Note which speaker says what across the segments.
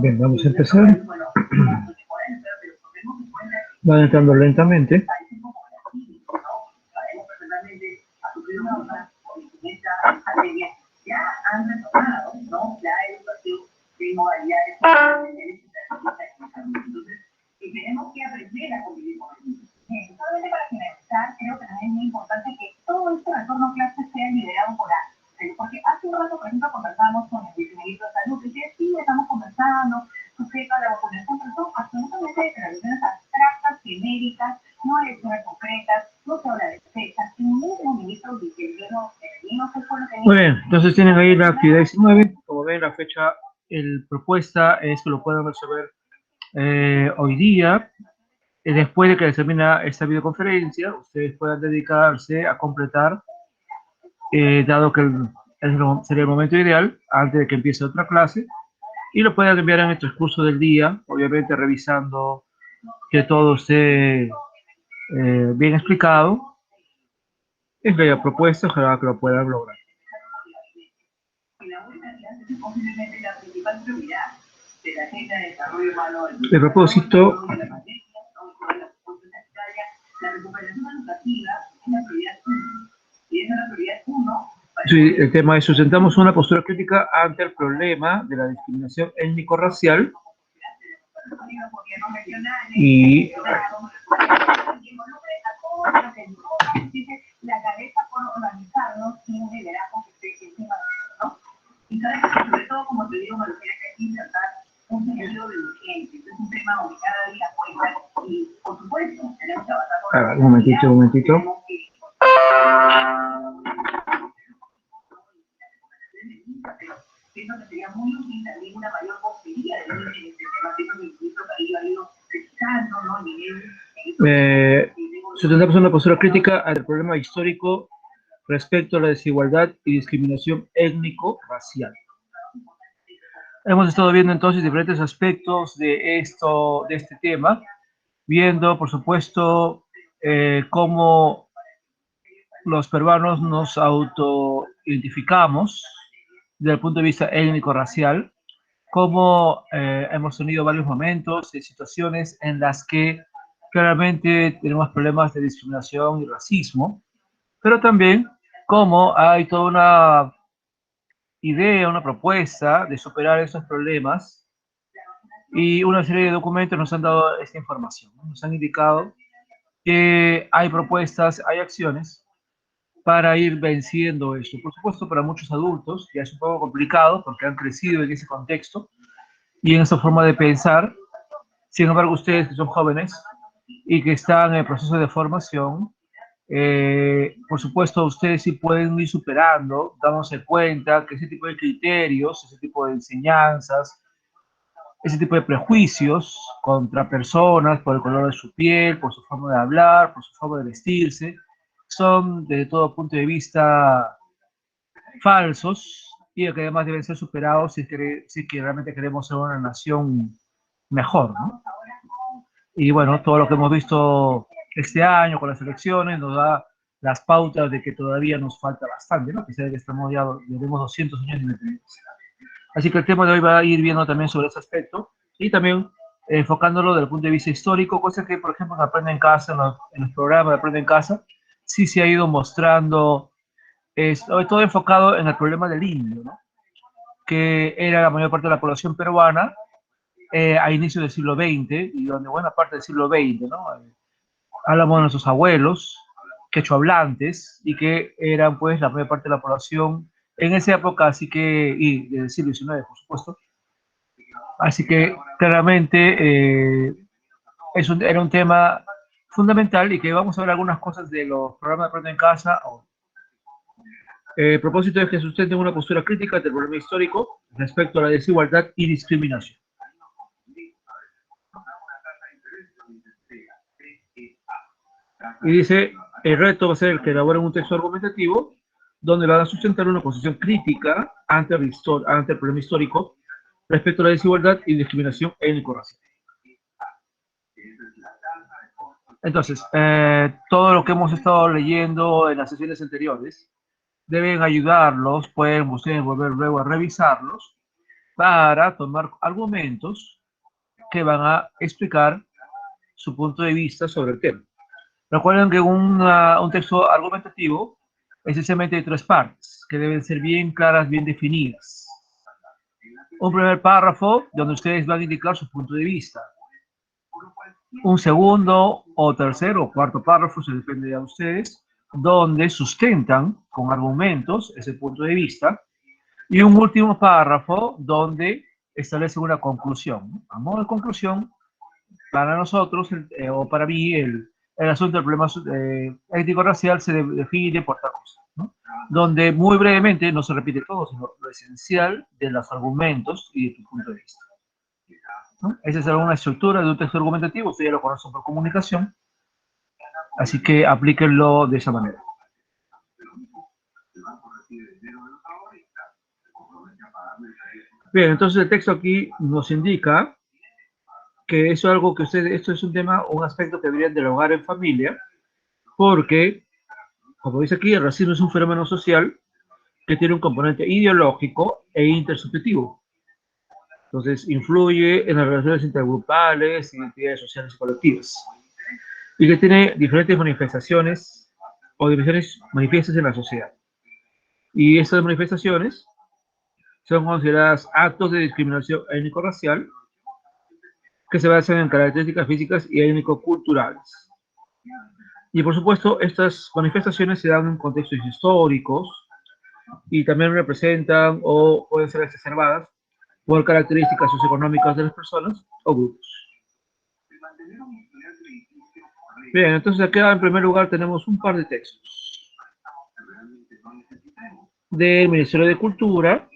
Speaker 1: Bien, vamos a empezar. Van entrando lentamente.
Speaker 2: Tenemos que aprender a convivir con ellos. Solamente para finalizar, creo que también es muy importante que todo este retorno a clases sea liderado por alguien. Porque hace un rato, por ejemplo, conversamos con el viceministro de Salud, y que sí, estamos conversando respecto a la vacunación, pero son absolutamente declaraciones abstractas, genéricas, no hay acciones concretas, no se habla de fechas, y el mismo ministro dice que no sé por lo que...
Speaker 1: Muy bien, entonces tienen ahí la actividad 19. Como ven, la fecha, el propuesta es que lo puedan resolver hoy día. Después de que termina esta videoconferencia, ustedes puedan dedicarse a completar, dado que sería el momento ideal, antes de que empiece otra clase, y lo puedan enviar en el transcurso del día, obviamente revisando que todo esté bien explicado. Es la propuesta, ojalá que lo puedan lograr. De propósito, sí, el tema es: sustentamos una postura crítica ante el problema de la discriminación étnico-racial y
Speaker 2: la cabeza por organizarnos sin liderazgo que esté encima de eso, ¿no? Y sobre todo, como te digo, me refiero a que hay que insertar un sentido de urgencia. Este es un tema donde cada día cuenta y, por supuesto, tenemos que avanzar con
Speaker 1: un momentito.
Speaker 2: Pienso que sería muy útil también una mayor vocería de en este tema. Pienso que incluso ahí ha ido precisando, ¿no?
Speaker 1: Sustentamos una postura crítica al problema histórico respecto a la desigualdad y discriminación étnico-racial. Hemos estado viendo entonces diferentes aspectos de este tema, viendo, por supuesto, cómo los peruanos nos autoidentificamos desde el punto de vista étnico-racial, cómo hemos tenido varios momentos y situaciones en las que claramente tenemos problemas de discriminación y racismo, pero también cómo hay toda una idea, una propuesta de superar estos problemas, y una serie de documentos nos han dado esta información, ¿no? Nos han indicado que hay propuestas, hay acciones para ir venciendo esto. Por supuesto, para muchos adultos ya es un poco complicado porque han crecido en ese contexto y en esa forma de pensar. Sin embargo, ustedes que son jóvenes y que están en el proceso de formación, por supuesto, ustedes sí pueden ir superando, dándose cuenta que ese tipo de criterios, ese tipo de enseñanzas, ese tipo de prejuicios contra personas por el color de su piel, por su forma de hablar, por su forma de vestirse, son desde todo punto de vista falsos, y que además deben ser superados si es que realmente queremos ser una nación mejor, ¿no? Y bueno, todo lo que hemos visto este año con las elecciones nos da las pautas de que todavía nos falta bastante, ¿no? A pesar de que estamos ya, llevamos 200 años de independencia. Así que el tema de hoy va a ir viendo también sobre ese aspecto y también enfocándolo desde el punto de vista histórico, cosa que, por ejemplo, en Aprende en Casa, en los programas de Aprende en Casa, sí se ha ido mostrando, sobre todo enfocado en el problema del indio, ¿no? Que era la mayor parte de la población peruana a inicios del siglo XX, y donde buena parte del siglo XX, ¿no? Hablamos de nuestros abuelos, quechua hablantes, y que eran pues la mayor parte de la población en esa época, así que, y del siglo XIX, por supuesto. Así que claramente era un tema fundamental, y que vamos a ver algunas cosas de los programas de Aprende en Casa. El propósito es que sustenten una postura crítica del problema histórico respecto a la desigualdad y discriminación. Y dice, el reto va a ser el que elaboren un texto argumentativo donde van a sustentar una posición crítica ante el problema histórico respecto a la desigualdad y discriminación étnico-racial. Entonces, todo lo que hemos estado leyendo en las sesiones anteriores deben ayudarlos, pueden ustedes volver luego a revisarlos, para tomar argumentos que van a explicar su punto de vista sobre el tema. Recuerden que un texto argumentativo es esencialmente de 3 partes, que deben ser bien claras, bien definidas. Un primer párrafo donde ustedes van a indicar su punto de vista. Un segundo o tercero o cuarto párrafo, se depende de ustedes, donde sustentan con argumentos ese punto de vista. Y un último párrafo donde establecen una conclusión. A modo de conclusión, para nosotros, o para mí, el asunto del problema étnico-racial se define por tal cosa, ¿no? Donde muy brevemente, no se repite todo, sino lo esencial de los argumentos y de tu punto de vista, ¿no? Esa es alguna estructura de un texto argumentativo, ustedes ya lo conocen por comunicación, así que aplíquenlo de esa manera. Bien, entonces el texto aquí nos indica que eso es algo que esto es un tema, un aspecto que deberían dialogar en familia, porque, como dice aquí, el racismo es un fenómeno social que tiene un componente ideológico e intersubjetivo. Entonces, influye en las relaciones intergrupales, identidades sociales y colectivas, y que tiene diferentes manifestaciones o dimensiones manifiestas en la sociedad. Y estas manifestaciones son consideradas actos de discriminación étnico-racial que se basan en características físicas y étnico-culturales. Y por supuesto, estas manifestaciones se dan en contextos históricos y también representan o pueden ser exacerbadas por características socioeconómicas de las personas o grupos. Bien, entonces acá en primer lugar tenemos un par de textos del Ministerio de Cultura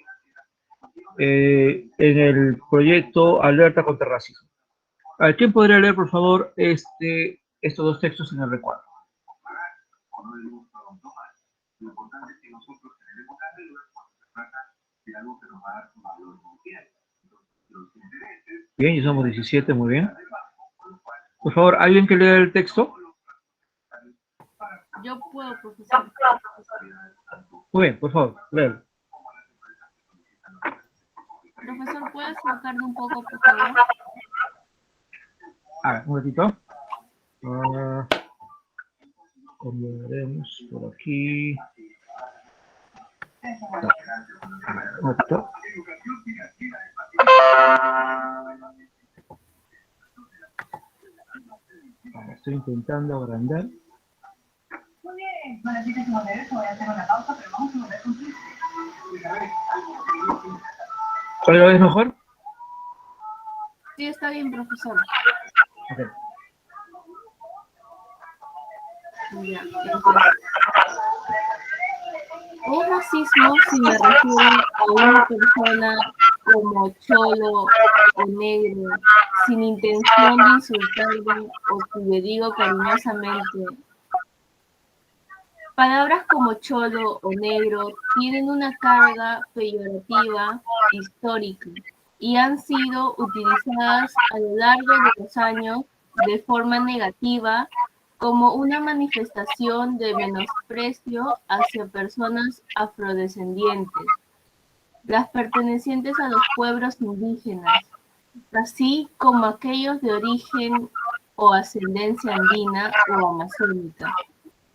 Speaker 1: en el proyecto Alerta contra el Racismo. A ver, ¿quién podría leer, por favor, estos dos textos en el recuadro? Bien, ya somos 17, muy bien. Por favor, ¿alguien que lea el texto?
Speaker 3: Yo puedo, profesor.
Speaker 1: Muy bien, por favor, léelo.
Speaker 3: Profesor, ¿puedes sacarme un poco, por favor?
Speaker 1: A ver, un ratito. Combinaremos por aquí. Un ratito. Estoy intentando agrandar.
Speaker 2: Muy bien, bueno, así que como derecho voy a hacer una pausa, pero vamos a volver contigo.
Speaker 1: ¿Cuál lo ves mejor?
Speaker 3: Sí, está bien, profesor.
Speaker 1: Okay.
Speaker 3: Ya, entonces. Es racismo si me refiero a una persona como cholo o negro, sin intención de insultarle o si le digo cariñosamente. Palabras como cholo o negro tienen una carga peyorativa histórica y han sido utilizadas a lo largo de los años de forma negativa como una manifestación de menosprecio hacia personas afrodescendientes, las pertenecientes a los pueblos indígenas, así como aquellos de origen o ascendencia andina o amazónica.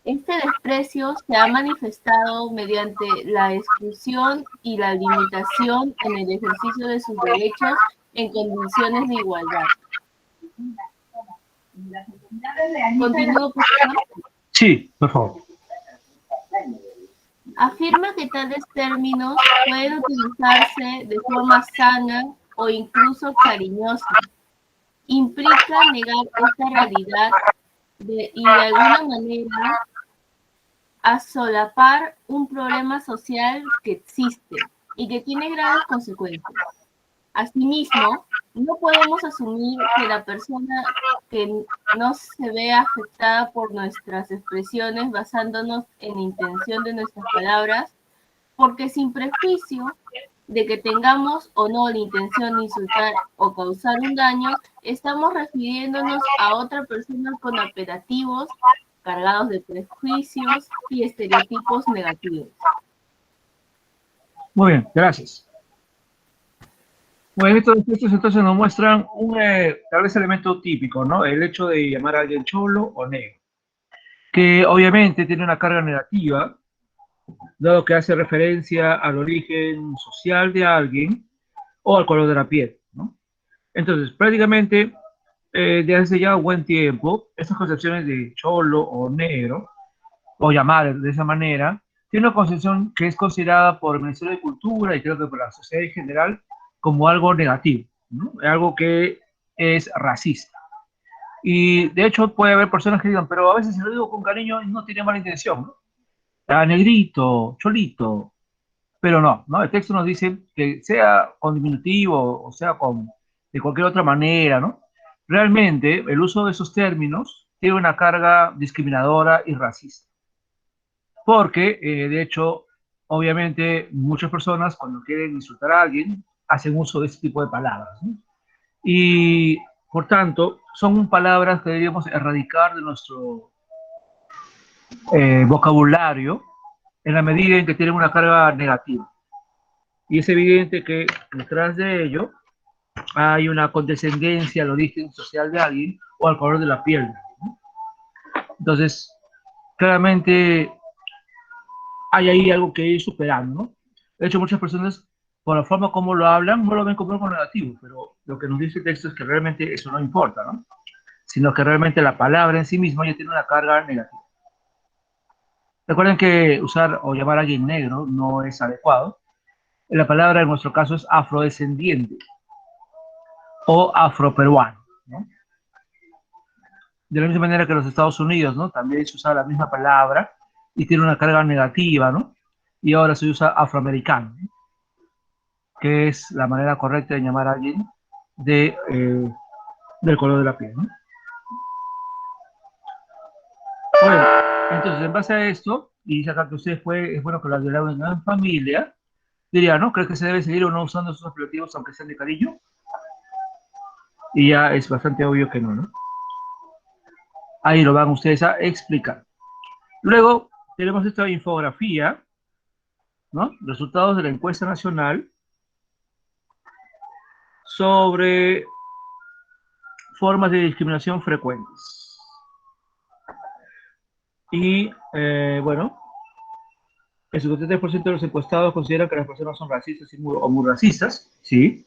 Speaker 3: Este desprecio se ha manifestado mediante la exclusión y la limitación en el ejercicio de sus derechos en condiciones de igualdad. Continúo, por favor.
Speaker 1: Sí, por favor.
Speaker 3: Afirma que tales términos pueden utilizarse de forma sana o incluso cariñosa. Implica negar esta realidad y de alguna manera a solapar un problema social que existe y que tiene graves consecuencias. Asimismo, no podemos asumir que la persona que no se ve afectada por nuestras expresiones basándonos en la intención de nuestras palabras, porque sin prejuicio de que tengamos o no la intención de insultar o causar un daño, estamos refiriéndonos a otra persona con apelativos cargados de prejuicios y estereotipos negativos.
Speaker 1: Muy bien, gracias. Bueno, estos textos entonces nos muestran un tal vez elemento típico, ¿no? El hecho de llamar a alguien cholo o negro, que obviamente tiene una carga negativa, dado que hace referencia al origen social de alguien o al color de la piel, ¿no? Entonces, prácticamente, desde hace ya un buen tiempo, estas concepciones de cholo o negro, o llamar de esa manera, tiene una concepción que es considerada por el Ministerio de Cultura y creo que por la sociedad en general como algo negativo, ¿no? Algo que es racista. Y de hecho puede haber personas que digan, pero a veces si lo digo con cariño no tiene mala intención, ¿no? Ah, negrito, cholito, pero no, ¿no? El texto nos dice que sea con diminutivo o sea con de cualquier otra manera, ¿no? Realmente el uso de esos términos tiene una carga discriminadora y racista, porque de hecho, obviamente muchas personas cuando quieren insultar a alguien hacen uso de este tipo de palabras, ¿no? Y por tanto, son palabras que deberíamos erradicar de nuestro vocabulario en la medida en que tienen una carga negativa. Y es evidente que detrás de ello hay una condescendencia al origen social de alguien o al color de la piel, ¿no? Entonces, claramente hay ahí algo que ir superando, ¿no? De hecho, muchas personas, por la forma como lo hablan, no lo ven como algo negativo, pero lo que nos dice el texto es que realmente eso no importa, ¿no? Sino que realmente la palabra en sí misma ya tiene una carga negativa. Recuerden que usar o llamar a alguien negro no es adecuado. La palabra en nuestro caso es afrodescendiente o afroperuano, ¿no? De la misma manera que en los Estados Unidos, ¿no? También se usa la misma palabra y tiene una carga negativa, ¿no? Y ahora se usa afroamericano, ¿no? Que es la manera correcta de llamar a alguien del color de la piel, ¿no? Bueno, entonces en base a esto, y dice acá que usted fue, es bueno que la dialogen en familia, diría, ¿no? ¿Crees que se debe seguir o no usando esos apelativos aunque sean de cariño? Y ya es bastante obvio que no, ¿no? Ahí lo van ustedes a explicar. Luego tenemos esta infografía, ¿no? Resultados de la encuesta nacional sobre formas de discriminación frecuentes. Y, bueno, el 73% de los encuestados consideran que las personas son racistas o muy racistas, ¿sí?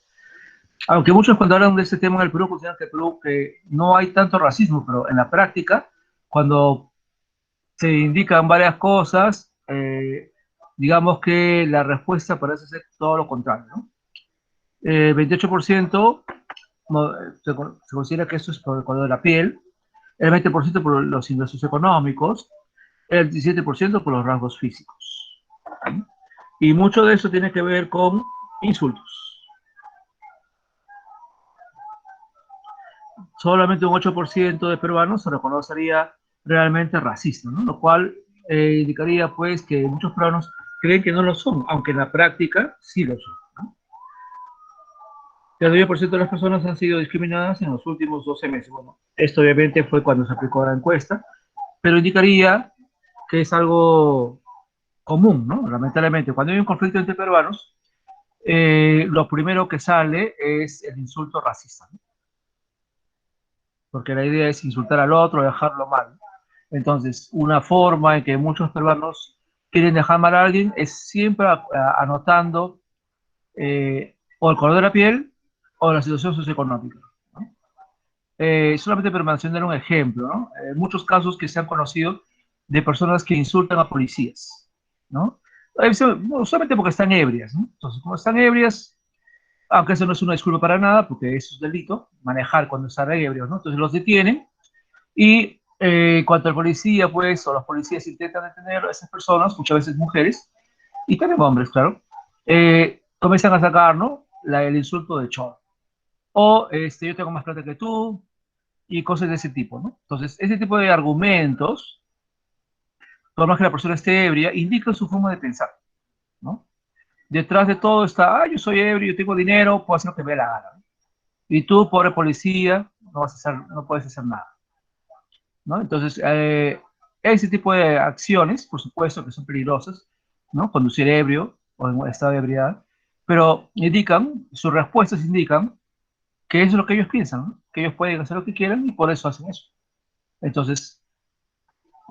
Speaker 1: Aunque muchos cuando hablan de este tema en el Perú consideran que, Perú, que no hay tanto racismo, pero en la práctica, cuando se indican varias cosas, digamos que la respuesta parece ser todo lo contrario, ¿no? 28% no, se considera que esto es por el color de la piel, el 20% por los ingresos económicos, el 17% por los rasgos físicos. ¿Sí? Y mucho de eso tiene que ver con insultos. Solamente un 8% de peruanos se reconocería realmente racista, ¿no? Lo cual indicaría pues que muchos peruanos creen que no lo son, aunque en la práctica sí lo son, ¿no? El 9% de las personas han sido discriminadas en los últimos 12 meses. Bueno, esto obviamente fue cuando se aplicó la encuesta, pero indicaría que es algo común, ¿no? Lamentablemente, cuando hay un conflicto entre peruanos, lo primero que sale es el insulto racista, ¿no? Porque la idea es insultar al otro, dejarlo mal. Entonces, una forma en que muchos peruanos quieren dejar mal a alguien es siempre anotando o el color de la piel o la situación socioeconómica, ¿no? Solamente para mencionar un ejemplo, ¿no? Muchos casos que se han conocido de personas que insultan a policías, ¿no? Solamente porque están ebrias, ¿no? Entonces, como están ebrias, aunque eso no es una disculpa para nada, porque eso es delito, manejar cuando están ebrios, ¿no? Entonces los detienen y cuando el policía, pues, o los policías intentan detener a esas personas, muchas veces mujeres, y también hombres, claro, comienzan a sacar, ¿no? El insulto de chorro. O yo tengo más plata que tú, y cosas de ese tipo, ¿no? Entonces, ese tipo de argumentos, por más que la persona esté ebria, indican su forma de pensar, ¿no? Detrás de todo está, yo soy ebrio, yo tengo dinero, puedo hacer lo que me dé la gana, ¿no? Y tú, pobre policía, no puedes hacer nada, ¿no? Entonces, ese tipo de acciones, por supuesto que son peligrosas, ¿no? Conducir ebrio o en estado de ebriedad, pero indican, sus respuestas indican que eso es lo que ellos piensan, ¿no? Que ellos pueden hacer lo que quieran y por eso hacen eso. Entonces,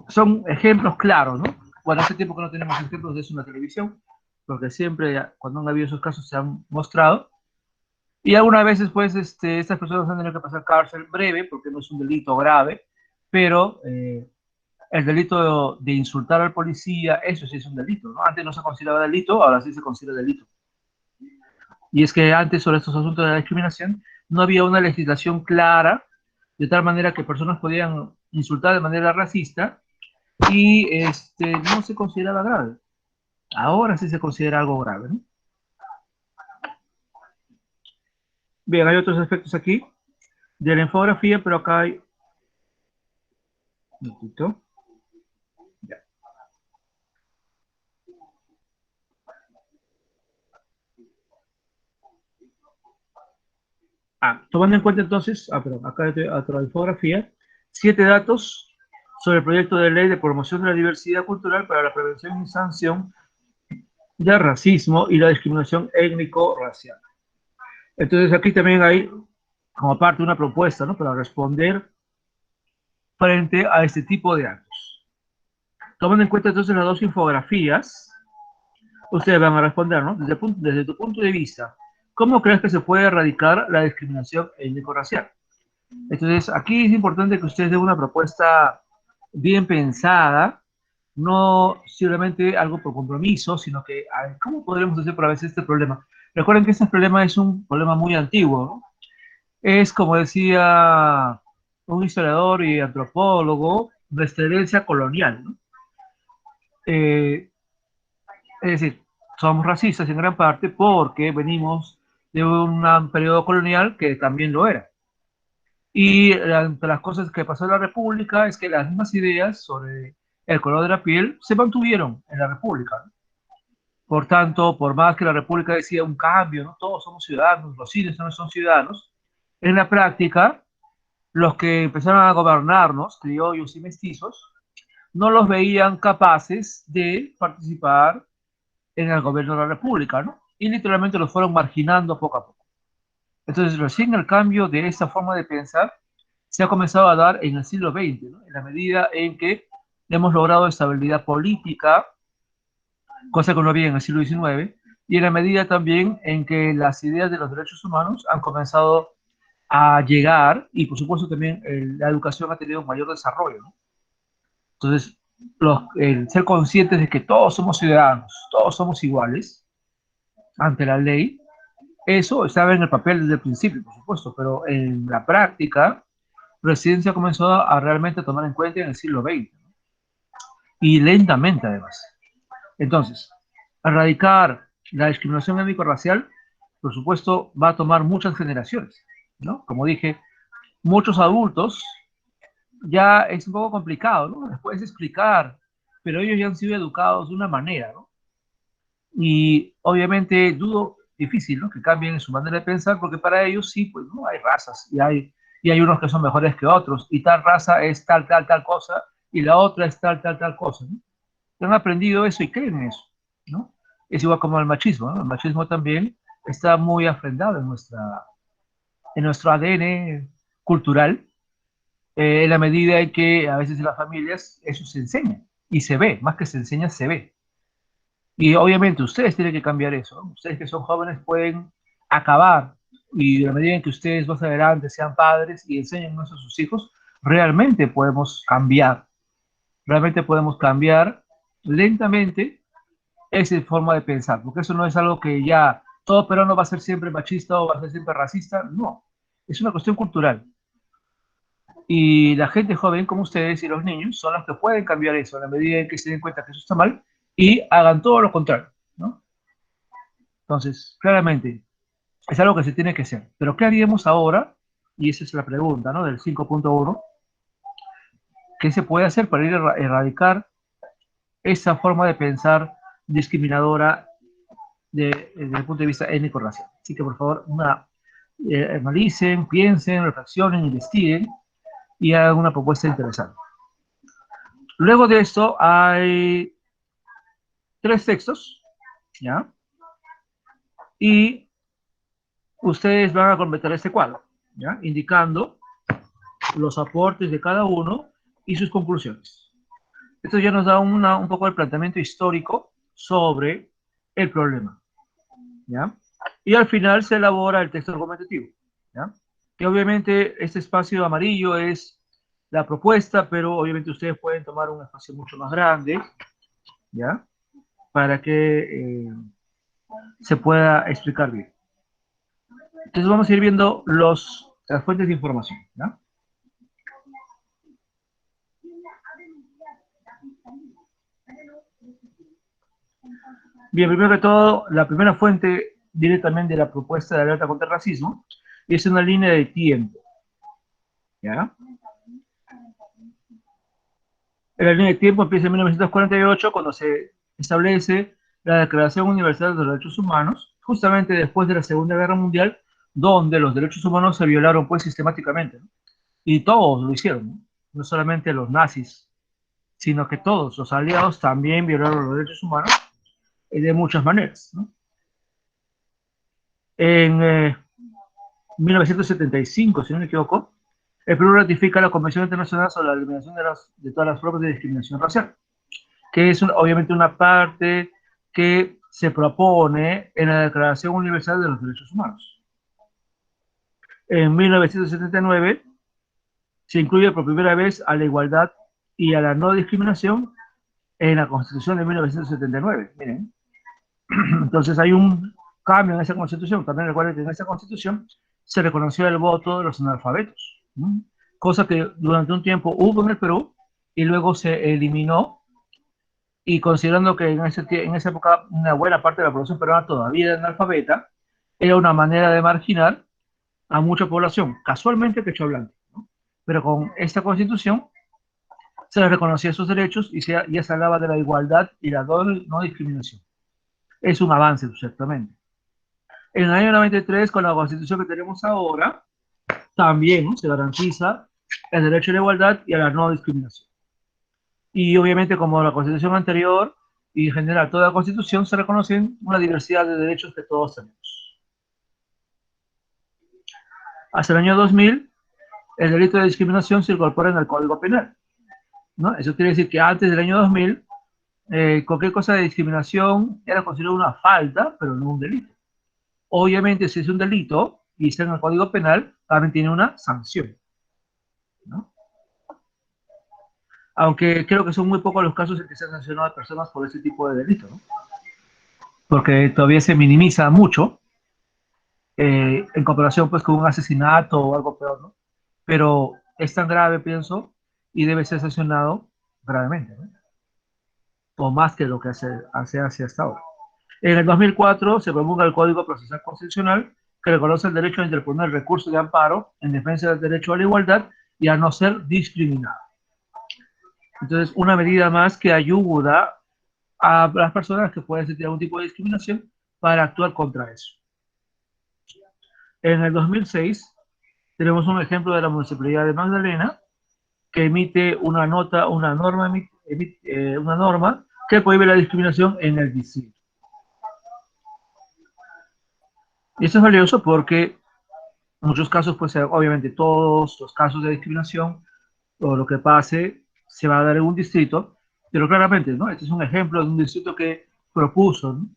Speaker 1: son ejemplos claros, ¿no? Bueno, hace tiempo que no tenemos ejemplos de eso en la televisión, porque siempre, cuando han habido esos casos, se han mostrado. Y algunas veces, pues, estas personas han tenido que pasar cárcel breve, porque no es un delito grave, pero el delito de insultar al policía, eso sí es un delito, ¿no? Antes no se consideraba delito, ahora sí se considera delito. Y es que antes, sobre estos asuntos de la discriminación, no había una legislación clara, de tal manera que personas podían insultar de manera racista y no se consideraba grave. Ahora sí se considera algo grave, ¿no? Bien, hay otros efectos aquí de la infografía, pero acá hay... Un momentito. Ya. Tomando en cuenta entonces, perdón, acá hay otra infografía, 7 datos sobre el proyecto de ley de promoción de la diversidad cultural para la prevención y sanción del racismo y la discriminación étnico-racial. Entonces aquí también hay como parte una propuesta, ¿no? Para responder frente a este tipo de actos. Tomando en cuenta entonces las dos infografías, ustedes van a responder, ¿no? Desde tu punto de vista, ¿cómo crees que se puede erradicar la discriminación étnico-racial? Entonces, aquí es importante que ustedes den una propuesta bien pensada, no simplemente algo por compromiso, sino que, a ver, ¿cómo podremos hacer para vencer este problema? Recuerden que este problema es un problema muy antiguo, ¿no? Es, como decía un historiador y antropólogo, nuestra herencia colonial, ¿no? Es decir, somos racistas en gran parte porque venimos de un periodo colonial que también lo era. Y entre las cosas que pasó en la República es que las mismas ideas sobre el color de la piel se mantuvieron en la República, ¿no? Por tanto, por más que la República decía un cambio, ¿no? Todos somos ciudadanos, los indios no son ciudadanos, en la práctica, los que empezaron a gobernarnos, criollos y mestizos, no los veían capaces de participar en el gobierno de la República, ¿no? Y literalmente los fueron marginando poco a poco. Entonces, recién el cambio de esa forma de pensar se ha comenzado a dar en el siglo XX, ¿no? En la medida en que hemos logrado estabilidad política, cosa que no había en el siglo XIX, y en la medida también en que las ideas de los derechos humanos han comenzado a llegar, y por supuesto también la educación ha tenido un mayor desarrollo, ¿no? Entonces, el ser conscientes de que todos somos ciudadanos, todos somos iguales ante la ley, eso estaba en el papel desde el principio, por supuesto, pero en la práctica recién se ha comenzado a realmente tomar en cuenta en el siglo XX, ¿no? Y lentamente además. Entonces, erradicar la discriminación étnico-racial, por supuesto, va a tomar muchas generaciones, ¿no? Como dije, muchos adultos ya es un poco complicado, ¿no? Les puedes explicar, pero ellos ya han sido educados de una manera, ¿no? Y obviamente dudo difícil, ¿no? Que cambien en su manera de pensar, porque para ellos sí, pues no hay razas y hay unos que son mejores que otros, y tal raza es tal, tal, tal cosa, y la otra es tal, tal, tal cosa, ¿no? Han aprendido eso y creen en eso, ¿no? Es igual como el machismo, ¿no? El machismo también está muy afrentado en nuestro ADN cultural, en la medida en que a veces en las familias eso se enseña y se ve, más que se enseña, se ve. Y obviamente ustedes tienen que cambiar eso, ¿no? Ustedes que son jóvenes pueden acabar y a medida en que ustedes más adelante sean padres y enseñen eso a sus hijos, realmente podemos cambiar lentamente esa forma de pensar, porque eso no es algo que ya todo peruano va a ser siempre machista o va a ser siempre racista, no, es una cuestión cultural. Y la gente joven como ustedes y los niños son los que pueden cambiar eso a la medida en que se den cuenta que eso está mal y hagan todo lo contrario, ¿no? Entonces, claramente, es algo que se tiene que hacer. Pero ¿qué haríamos ahora? Y esa es la pregunta, ¿no? Del 5.1. ¿Qué se puede hacer para ir a erradicar esa forma de pensar discriminadora desde el punto de vista étnico-racial? Así que, por favor, analicen, piensen, reflexionen, investiguen y hagan una propuesta interesante. Luego de esto hay 3 textos, ¿ya? y ustedes van a completar este cuadro, ¿ya? Indicando los aportes de cada uno y sus conclusiones. Esto ya nos da un poco el planteamiento histórico sobre el problema, ¿ya? Y al final se elabora el texto argumentativo, ¿ya? Y obviamente este espacio amarillo es la propuesta, pero obviamente ustedes pueden tomar un espacio mucho más grande, ¿ya? Para que se pueda explicar bien. Entonces vamos a ir viendo las fuentes de información, ¿ya? Bien, primero que todo, la primera fuente viene también de la propuesta de alerta contra el racismo, y es una línea de tiempo, ¿ya? La línea de tiempo empieza en 1948, cuando se establece la Declaración Universal de los Derechos Humanos, justamente después de la Segunda Guerra Mundial, donde los derechos humanos se violaron pues sistemáticamente, ¿no? Y todos lo hicieron, ¿no? No solamente los nazis, sino que todos los aliados también violaron los derechos humanos de muchas maneras, ¿no? En 1975, si no me equivoco, el Perú ratifica la Convención Internacional sobre la Eliminación de todas las formas de discriminación racial, que es obviamente una parte que se propone en la Declaración Universal de los Derechos Humanos. En 1979 se incluye por primera vez a la igualdad y a la no discriminación en la Constitución de 1979. Miren, entonces hay un cambio en esa Constitución. También recuerden que en esa Constitución se reconoció el voto de los analfabetos, ¿no? Cosa que durante un tiempo hubo en el Perú y luego se eliminó, y considerando que en esa época una buena parte de la población peruana todavía era analfabeta, era una manera de marginar a mucha población, casualmente quechohablante, ¿no? Pero con esta Constitución se les reconocía sus derechos y ya se hablaba de la igualdad y la no discriminación. Es un avance, ciertamente. En el año 93, con la Constitución que tenemos ahora, también, ¿no?, se garantiza el derecho a la igualdad y a la no discriminación. Y obviamente, como la Constitución anterior y en general toda la Constitución, se reconocen una diversidad de derechos que todos tenemos. Hasta el año 2000, el delito de discriminación se incorpora en el Código Penal, ¿no? Eso quiere decir que antes del año 2000, cualquier cosa de discriminación era considerada una falta, pero no un delito. Obviamente, si es un delito y está en el Código Penal, también tiene una sanción, ¿no? Aunque creo que son muy pocos los casos en que se han sancionado a personas por ese tipo de delito, ¿no? Porque todavía se minimiza mucho en comparación pues con un asesinato o algo peor, ¿no? Pero es tan grave, pienso, y debe ser sancionado gravemente, ¿no? O más que lo que hace hasta ahora. En el 2004 se promulga el Código Procesal Constitucional, que reconoce el derecho a interponer recursos de amparo en defensa del derecho a la igualdad y a no ser discriminado. Entonces, una medida más que ayuda a las personas que pueden sentir algún tipo de discriminación para actuar contra eso. En el 2006 tenemos un ejemplo de la Municipalidad de Magdalena, que emite una norma que prohíbe la discriminación en el distrito. Y esto es valioso porque en muchos casos, pues obviamente todos los casos de discriminación o lo que pase se va a dar en un distrito, pero claramente, ¿no? Este es un ejemplo de un distrito que propuso, ¿no?,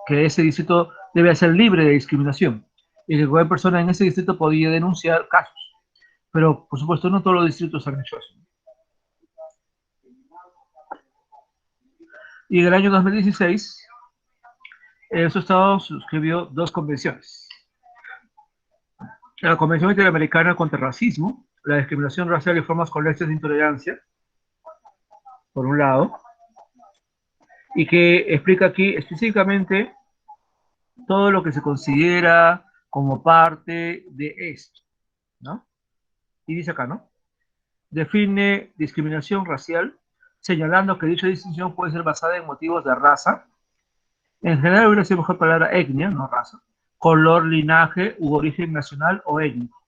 Speaker 1: que ese distrito debe ser libre de discriminación y que cualquier persona en ese distrito podía denunciar casos. Pero, por supuesto, no todos los distritos han hecho eso. Y en el año 2016, su estado suscribió 2 convenciones. La Convención Interamericana contra el Racismo, la discriminación racial y formas colectivas de intolerancia, por un lado, y que explica aquí específicamente todo lo que se considera como parte de esto, ¿no? Y dice acá, ¿no? Define discriminación racial, señalando que dicha distinción puede ser basada en motivos de raza. En general hubiera sido mejor palabra etnia, no raza, color, linaje u origen nacional o étnico.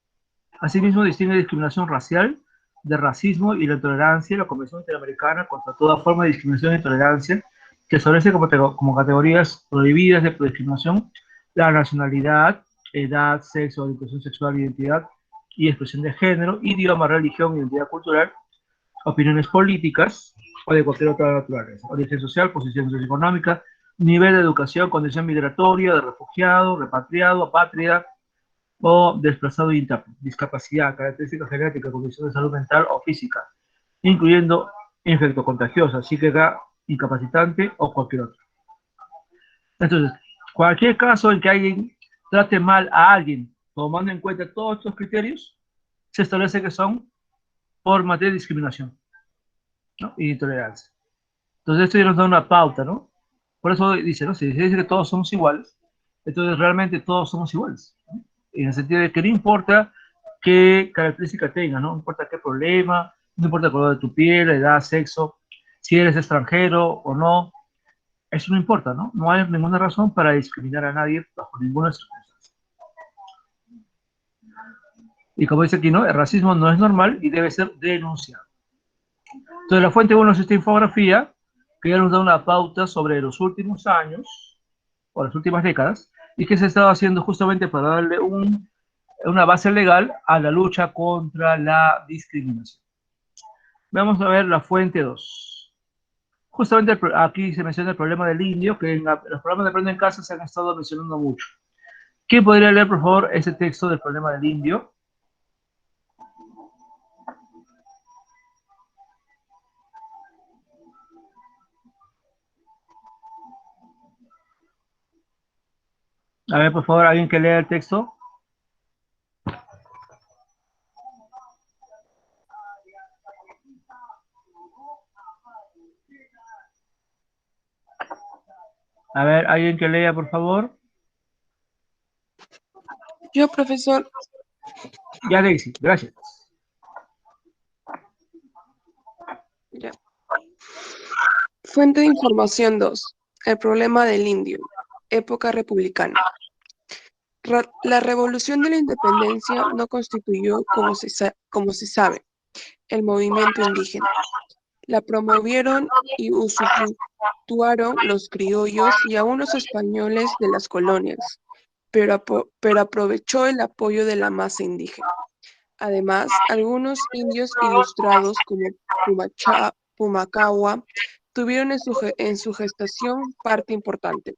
Speaker 1: Asimismo, distingue discriminación racial de racismo y la intolerancia, la Convención Interamericana contra toda forma de discriminación e intolerancia, que establece como categorías prohibidas de discriminación la nacionalidad, edad, sexo, orientación sexual, identidad y expresión de género, idioma, religión, identidad cultural, opiniones políticas o de cualquier otra naturaleza, origen social, posición socioeconómica, nivel de educación, condición migratoria, de refugiado, repatriado, apátrida o desplazado interno, discapacidad, características genéticas, condición de salud mental o física, incluyendo infectocontagiosa, psíquica, incapacitante o cualquier otra. Entonces, cualquier caso en que alguien trate mal a alguien, tomando en cuenta todos estos criterios, se establece que son por materia de discriminación, ¿no? Y intolerancia. Entonces, esto ya nos da una pauta, ¿no? Por eso dice, ¿no? Si se dice que todos somos iguales, entonces realmente todos somos iguales, ¿no? En el sentido de que no importa qué característica tengas, ¿no? No importa qué problema, no importa el color de tu piel, edad, sexo, si eres extranjero o no, eso no importa, ¿no? No hay ninguna razón para discriminar a nadie bajo ninguna circunstancia. Y como dice aquí, ¿no? El racismo no es normal y debe ser denunciado. Entonces, la fuente 1 es esta infografía que ya nos da una pauta sobre los últimos años o las últimas décadas y que se ha estado haciendo justamente para darle una base legal a la lucha contra la discriminación. Vamos a ver la fuente 2. Justamente aquí se menciona el problema del indio, que en los programas de Aprende en Casa se han estado mencionando mucho. ¿Quién podría leer, por favor, ese texto del problema del indio? A ver, por favor, alguien que lea el texto. A ver, alguien que lea, por favor.
Speaker 4: Yo, profesor.
Speaker 1: Ya, Daisy, gracias.
Speaker 4: Ya. Fuente de información 2. El problema del indio. Época republicana. La revolución de la independencia no constituyó, como se sabe, el movimiento indígena. La promovieron y usufructuaron los criollos y aún los españoles de las colonias, pero aprovechó el apoyo de la masa indígena. Además, algunos indios ilustrados como Pumacahua tuvieron en su gestación parte importante.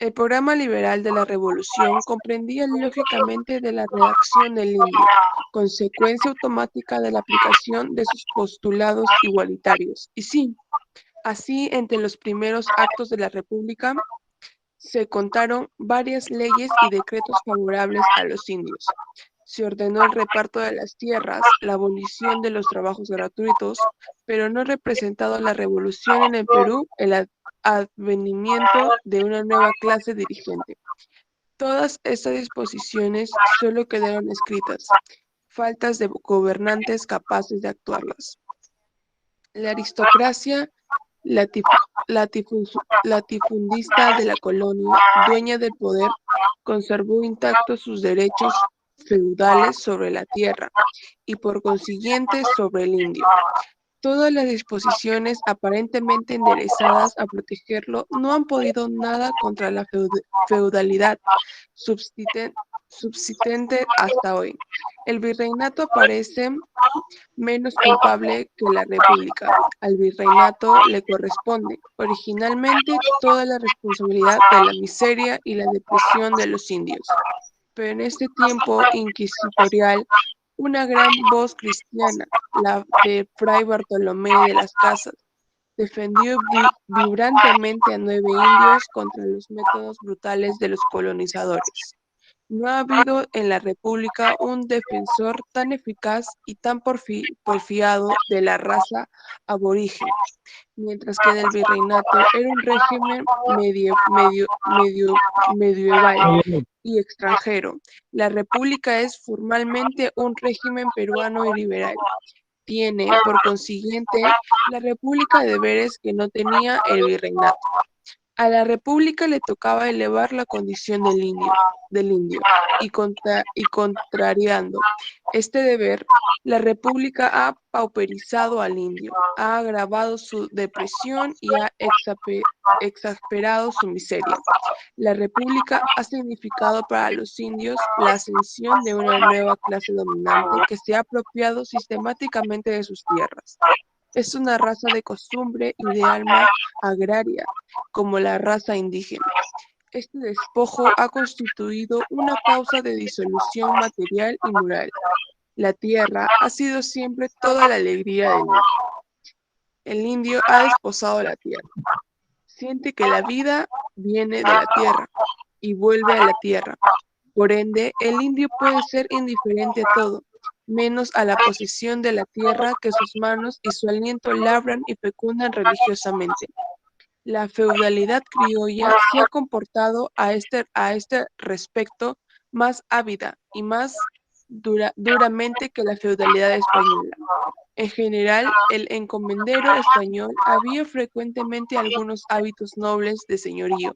Speaker 4: El programa liberal de la revolución comprendía lógicamente de la redacción del indio, consecuencia automática de la aplicación de sus postulados igualitarios. Y sí, así entre los primeros actos de la República se contaron varias leyes y decretos favorables a los indios. Se ordenó el reparto de las tierras, la abolición de los trabajos gratuitos, pero no ha representado la revolución en el Perú el advenimiento de una nueva clase dirigente. Todas estas disposiciones solo quedaron escritas, faltas de gobernantes capaces de actuarlas. La aristocracia latifundista de la colonia, dueña del poder, conservó intactos sus derechos feudales sobre la tierra y por consiguiente sobre el indio. Todas las disposiciones aparentemente enderezadas a protegerlo no han podido nada contra la feudalidad subsistente hasta hoy. El virreinato parece menos culpable que la república. Al virreinato le corresponde originalmente toda la responsabilidad de la miseria y la depresión de los indios. Pero en este tiempo inquisitorial, una gran voz cristiana, la de Fray Bartolomé de las Casas, defendió vibrantemente a 9 indios contra los métodos brutales de los colonizadores. No ha habido en la República un defensor tan eficaz y tan porfiado de la raza aborigen, mientras que en el virreinato era un régimen medieval y extranjero. La República es formalmente un régimen peruano y liberal. Tiene, por consiguiente, la República deberes que no tenía el virreinato. A la República le tocaba elevar la condición del indio, y contrariando este deber, la República ha pauperizado al indio, ha agravado su depresión y ha exasperado su miseria. La República ha significado para los indios la ascensión de una nueva clase dominante que se ha apropiado sistemáticamente de sus tierras. Es una raza de costumbre y de alma agraria, como la raza indígena. Este despojo ha constituido una causa de disolución material y moral. La tierra ha sido siempre toda la alegría del indio. El indio ha desposado la tierra. Siente que la vida viene de la tierra y vuelve a la tierra. Por ende, el indio puede ser indiferente a todo, menos a la posesión de la tierra que sus manos y su aliento labran y fecundan religiosamente. La feudalidad criolla se ha comportado a este respecto más ávida y más duramente que la feudalidad española. En general, el encomendero español había frecuentemente algunos hábitos nobles de señorío.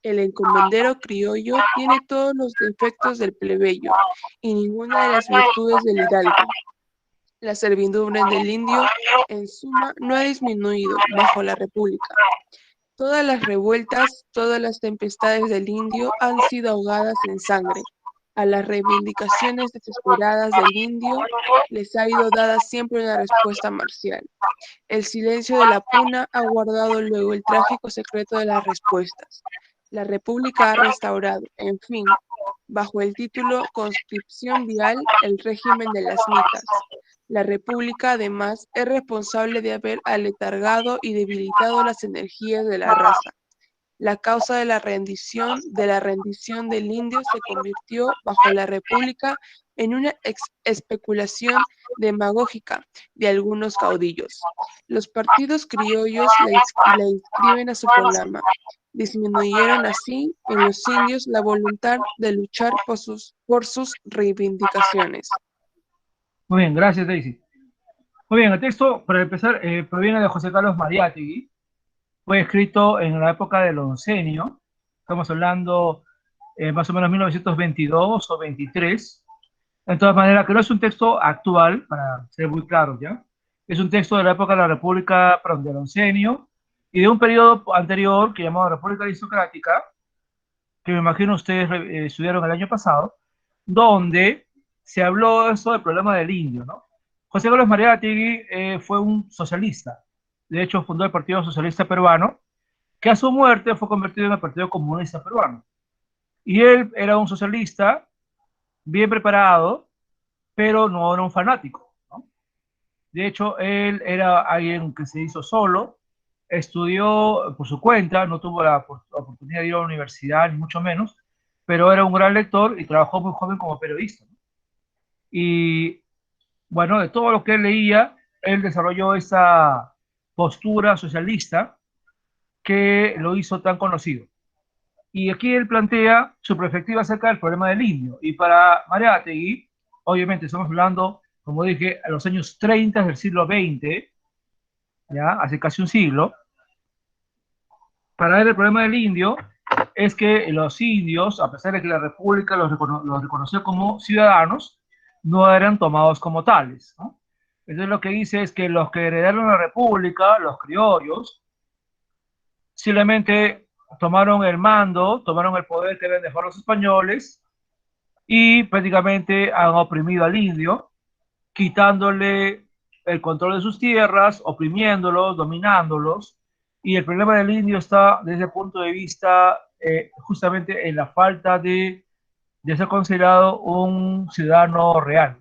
Speaker 4: El encomendero criollo tiene todos los defectos del plebeyo y ninguna de las virtudes del hidalgo. La servidumbre del indio, en suma, no ha disminuido bajo la República. Todas las revueltas, todas las tempestades del indio han sido ahogadas en sangre. A las reivindicaciones desesperadas del indio les ha ido dada siempre una respuesta marcial. El silencio de la puna ha guardado luego el trágico secreto de las respuestas. La República ha restaurado, en fin, bajo el título Conscripción Vial, el régimen de las mitas. La República, además, es responsable de haber aletargado y debilitado las energías de la raza. La causa de la rendición del indio se convirtió bajo la República en una especulación demagógica de algunos caudillos. Los partidos criollos la inscriben a su programa. Disminuyeron así en los indios la voluntad de luchar por sus reivindicaciones.
Speaker 1: Muy bien, gracias, Daisy. Muy bien, el texto, para empezar, proviene de José Carlos Mariátegui. Fue escrito en la época del oncenio. Estamos hablando más o menos 1922 o 23. De todas maneras, que no es un texto actual, para ser muy claros, ¿ya? Es un texto de la época de la República, perdón, del oncenio, y de un periodo anterior que llamado República Aristocrática, que me imagino ustedes estudiaron el año pasado, donde se habló eso del problema del indio, ¿no? José Carlos Mariátegui fue un socialista, de hecho fundó el Partido Socialista Peruano, que a su muerte fue convertido en el Partido Comunista Peruano. Y él era un socialista bien preparado, pero no era un fanático, ¿no? De hecho, él era alguien que se hizo solo, estudió por su cuenta, no tuvo la oportunidad de ir a la universidad, ni mucho menos, pero era un gran lector y trabajó muy joven como periodista, ¿no? Y bueno, de todo lo que él leía, él desarrolló esa postura socialista que lo hizo tan conocido. Y aquí él plantea su perspectiva acerca del problema del indio. Y para Mariátegui, obviamente estamos hablando, como dije, a los años 30 del siglo XX, ya hace casi un siglo. Para él el problema del indio es que los indios, a pesar de que la República los reconoció como ciudadanos, no eran tomados como tales, ¿no? Entonces lo que dice es que los que heredaron la República, los criollos, simplemente tomaron el mando, tomaron el poder que habían dejado los españoles y prácticamente han oprimido al indio, quitándole el control de sus tierras, oprimiéndolos, dominándolos. Y el problema del indio está desde el punto de vista justamente en la falta de ser considerado un ciudadano real.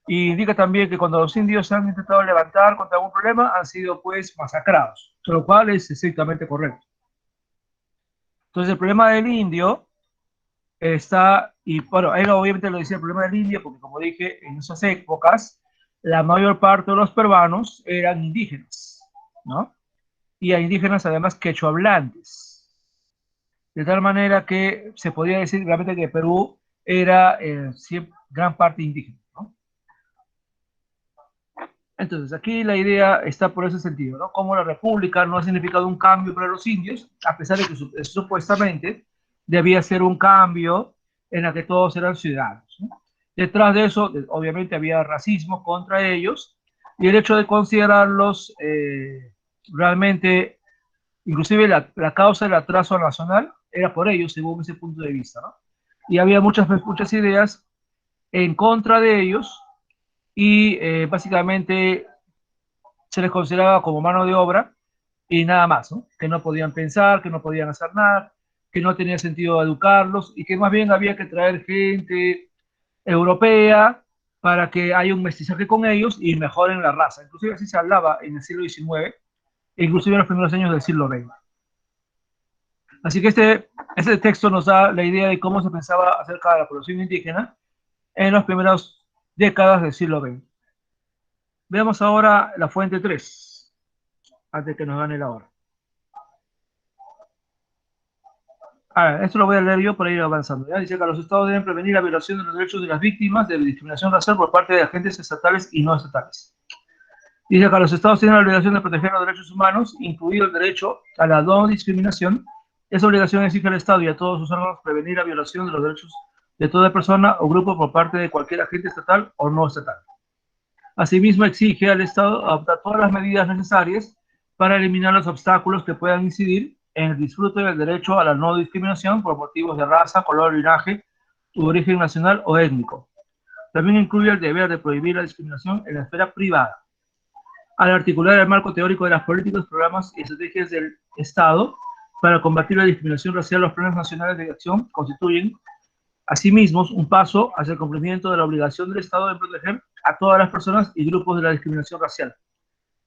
Speaker 1: Y indica también que cuando los indios se han intentado levantar contra algún problema, han sido pues masacrados, lo cual es estrictamente correcto. Entonces el problema del indio está, y bueno, él obviamente lo decía el problema del indio, porque como dije, en esas épocas, la mayor parte de los peruanos eran indígenas, ¿no? Y a indígenas además quechohablantes. De tal manera que se podía decir realmente que Perú era gran parte indígena, ¿no? Entonces, aquí la idea está por ese sentido, ¿no? Como la república no ha significado un cambio para los indios, a pesar de que supuestamente debía ser un cambio en la que todos eran ciudadanos, ¿no? Detrás de eso, obviamente, había racismo contra ellos y el hecho de considerarlos realmente, inclusive la causa del atraso nacional era por ellos, según ese punto de vista, ¿no? Y había muchas ideas en contra de ellos y básicamente se les consideraba como mano de obra y nada más, ¿no? Que no podían pensar, que no podían hacer nada, que no tenía sentido educarlos y que más bien había que traer gente europea para que haya un mestizaje con ellos y mejoren la raza. Inclusive así se hablaba en el siglo XIX, e inclusive en los primeros años del siglo XX. Así que este texto nos da la idea de cómo se pensaba acerca de la población indígena en las primeras décadas del siglo XX. Veamos ahora la fuente 3, antes que nos gane la hora. Esto lo voy a leer yo para ir avanzando. ¿Ya? Dice que los estados deben prevenir la violación de los derechos de las víctimas de discriminación racial por parte de agentes estatales y no estatales. Dice que los estados tienen la obligación de proteger los derechos humanos, incluido el derecho a la no discriminación. Esa obligación exige al Estado y a todos sus órganos prevenir la violación de los derechos de toda persona o grupo por parte de cualquier agente estatal o no estatal. Asimismo, exige al Estado adoptar todas las medidas necesarias para eliminar los obstáculos que puedan incidir en el disfrute del derecho a la no discriminación por motivos de raza, color, linaje, origen nacional o étnico. También incluye el deber de prohibir la discriminación en la esfera privada. Al articular el marco teórico de las políticas, programas y estrategias del Estado para combatir la discriminación racial, los planes nacionales de acción constituyen, asimismo, un paso hacia el cumplimiento de la obligación del Estado de proteger a todas las personas y grupos de la discriminación racial.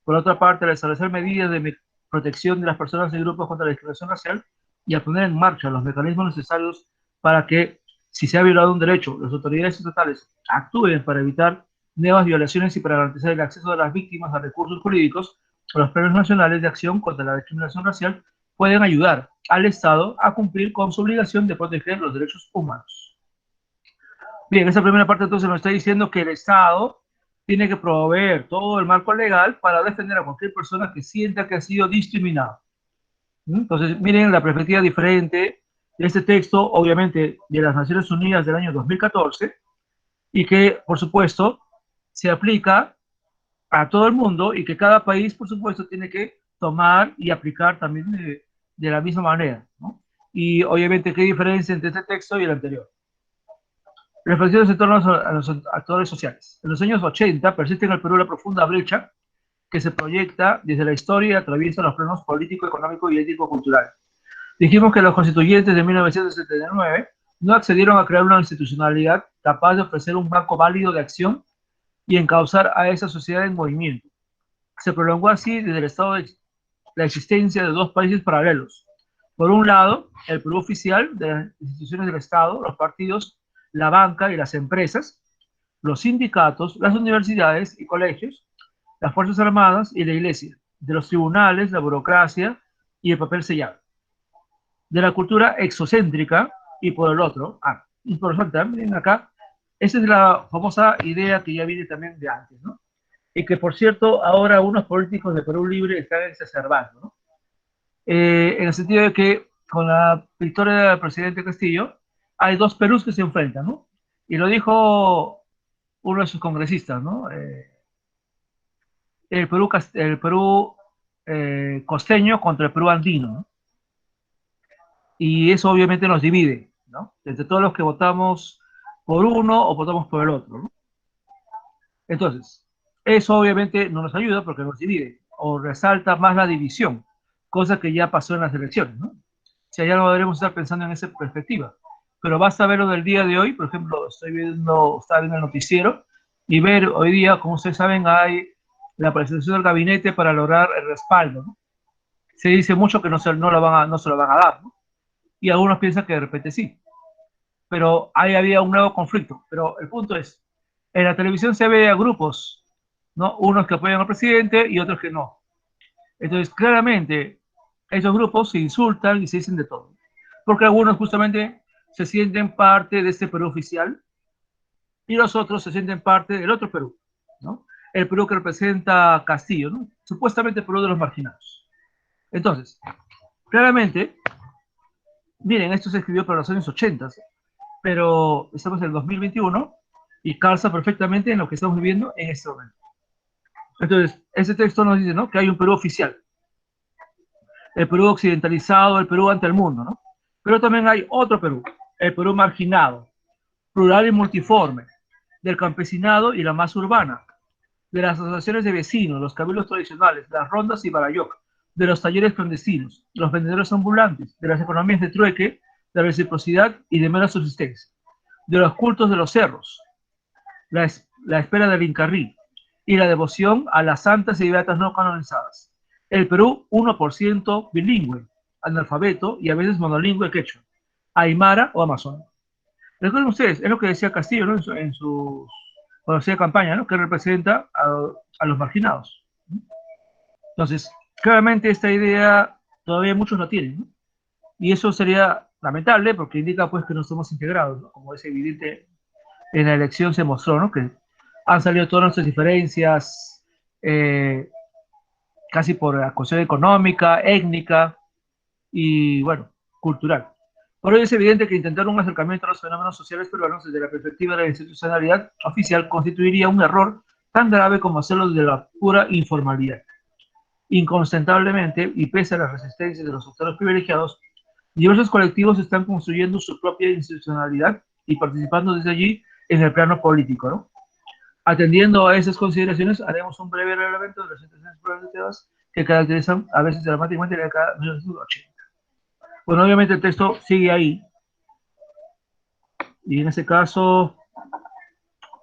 Speaker 1: Por otra parte, al establecer medidas de protección de las personas y grupos contra la discriminación racial y a poner en marcha los mecanismos necesarios para que, si se ha violado un derecho, las autoridades estatales actúen para evitar nuevas violaciones y para garantizar el acceso de las víctimas a recursos jurídicos, los planes nacionales de acción contra la discriminación racial pueden ayudar al Estado a cumplir con su obligación de proteger los derechos humanos. Bien, esa primera parte entonces nos está diciendo que el Estado tiene que proveer todo el marco legal para defender a cualquier persona que sienta que ha sido discriminado. Entonces, miren la perspectiva diferente de este texto, obviamente, de las Naciones Unidas del año 2014, y que, por supuesto, se aplica a todo el mundo y que cada país, por supuesto, tiene que tomar y aplicar también de la misma manera, ¿no? Y, obviamente, ¿qué diferencia entre este texto y el anterior? Reflexiones en torno a los actores sociales. En los años 80 persiste en el Perú la profunda brecha que se proyecta desde la historia y atraviesa los planos político, económico y ético-cultural. Dijimos que los constituyentes de 1979 no accedieron a crear una institucionalidad capaz de ofrecer un marco válido de acción y encauzar a esa sociedad en movimiento. Se prolongó así desde el estado de la existencia de dos países paralelos. Por un lado, el Perú oficial de las instituciones del Estado, los partidos, la banca y las empresas, los sindicatos, las universidades y colegios, las Fuerzas Armadas y la Iglesia, de los tribunales, la burocracia y el papel sellado. De la cultura exocéntrica y por el otro, importante, miren acá, esa es la famosa idea que ya viene también de antes, ¿no? Y que, por cierto, ahora unos políticos de Perú Libre están exacerbando, ¿no? En el sentido de que con la victoria del presidente Castillo, hay dos Perús que se enfrentan, ¿no? Y lo dijo uno de sus congresistas, ¿no? El Perú costeño contra el Perú andino, ¿no? Y eso obviamente nos divide, ¿no? Entre todos los que votamos por uno o votamos por el otro, ¿no? Entonces, eso obviamente no nos ayuda porque nos divide o resalta más la división, cosa que ya pasó en las elecciones, ¿no? O sea, ya no deberíamos estar pensando en esa perspectiva. Pero basta verlo del día de hoy, por ejemplo, estaba viendo el noticiero y ver hoy día, como ustedes saben, hay la presentación del gabinete para lograr el respaldo, ¿no? Se dice mucho que no se lo van a dar, ¿no? Y algunos piensan que de repente sí. Pero ahí había un nuevo conflicto. Pero el punto es, en la televisión se ve a grupos, ¿no? Unos que apoyan al presidente y otros que no. Entonces, claramente, esos grupos se insultan y se dicen de todo. Porque algunos justamente se sienten parte de este Perú oficial y los otros se sienten parte del otro Perú, ¿no? el Perú que representa Castillo, ¿no? Supuestamente el Perú de los marginados. Entonces, claramente, miren, esto se escribió para los años 80, pero estamos en el 2021 y calza perfectamente en lo que estamos viviendo en este momento. Entonces, ese texto nos dice, ¿no?, que hay un Perú oficial, el Perú occidentalizado, el Perú ante el mundo, ¿no? Pero también hay otro Perú, el Perú marginado, plural y multiforme, del campesinado y la masa urbana, de las asociaciones de vecinos, los cabildos tradicionales, las rondas y barayoc, de los talleres clandestinos, los vendedores ambulantes, de las economías de trueque, de la reciprocidad y de mera subsistencia, de los cultos de los cerros, la espera del Incarrí y la devoción a las santas y beatas no canonizadas. El Perú, 1% bilingüe, analfabeto y a veces monolingüe quechua, aymara o amazona. Recuerden ustedes, es lo que decía Castillo, ¿no?, en su cuando hacía campaña, ¿no?, que representa a los marginados. Entonces, claramente esta idea todavía muchos la tienen, ¿no? Y eso sería lamentable porque indica pues que no somos integrados, ¿no? Como es evidente en la elección se mostró, ¿no?, que han salido todas nuestras diferencias, casi por la cuestión económica, étnica y, bueno, cultural. Por ello es evidente que intentar un acercamiento a los fenómenos sociales peruanos desde la perspectiva de la institucionalidad oficial constituiría un error tan grave como hacerlo desde la pura informalidad. Inconstentablemente, y pese a las resistencias de los sectores privilegiados, diversos colectivos están construyendo su propia institucionalidad y participando desde allí en el plano político, ¿no? Atendiendo a esas consideraciones, haremos un breve reglamento de las intenciones políticas que caracterizan a veces dramáticamente la década de 1980. Bueno, obviamente el texto sigue ahí, y en ese caso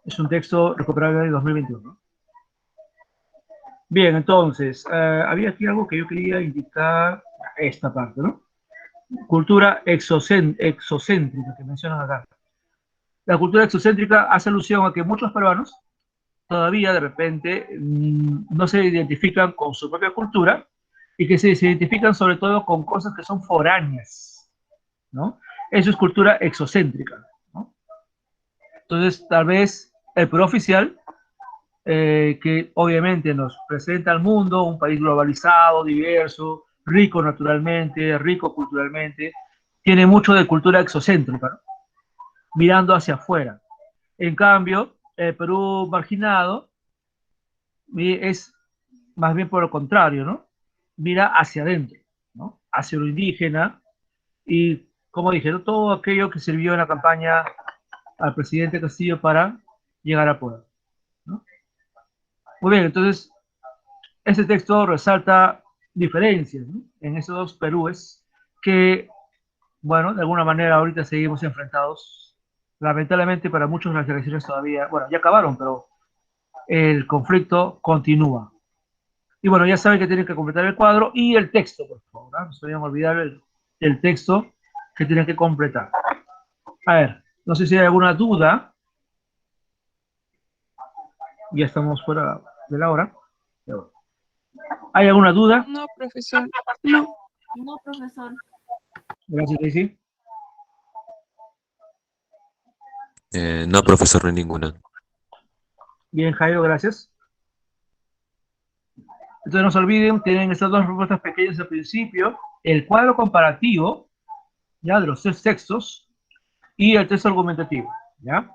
Speaker 1: es un texto recuperable de 2021, ¿no? Bien, entonces, había aquí algo que yo quería indicar, esta parte, ¿no? Cultura exocéntrica, que mencionan acá. La cultura exocéntrica hace alusión a que muchos peruanos todavía de repente no se identifican con su propia cultura y que se identifican sobre todo con cosas que son foráneas, ¿no? Eso es cultura exocéntrica, ¿no? Entonces, tal vez el Perú oficial, que obviamente nos presenta al mundo un país globalizado, diverso, rico naturalmente, rico culturalmente, tiene mucho de cultura exocéntrica, ¿no?, mirando hacia afuera. En cambio, el Perú marginado es más bien por lo contrario, ¿no? Mira hacia adentro, ¿no?, hacia lo indígena y, como dije, ¿no?, todo aquello que sirvió en la campaña al presidente Castillo para llegar al poder, ¿no? Muy bien, entonces, este texto resalta diferencias, ¿no?, en esos dos Perúes que, bueno, de alguna manera ahorita seguimos enfrentados. Lamentablemente para muchos las elecciones todavía, bueno, ya acabaron, pero el conflicto continúa. Y bueno, ya saben que tienen que completar el cuadro y el texto, por favor, ¿no? No se vayan a olvidar el texto que tienen que completar. A ver, no sé si hay alguna duda. Ya estamos fuera de la hora. ¿Hay alguna duda?
Speaker 4: No, profesor. No.
Speaker 3: No, profesor.
Speaker 1: Gracias, Daisy.
Speaker 5: No, profesor, no hay ninguna.
Speaker 1: Bien, Jairo, gracias. Entonces no se olviden, tienen estas dos respuestas pequeñas al principio, el cuadro comparativo, ya, de los tres textos, y el texto argumentativo, ¿ya?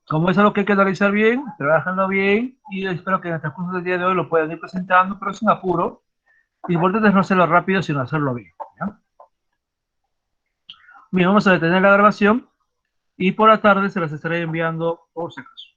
Speaker 1: Como es algo que hay que analizar bien, trabajanlo bien, y espero que en el transcurso del día de hoy lo puedan ir presentando, pero sin apuro. Lo importante es no hacerlo rápido, sino hacerlo bien, ¿ya? Bien, vamos a detener la grabación, y por la tarde se las estaré enviando por si acaso.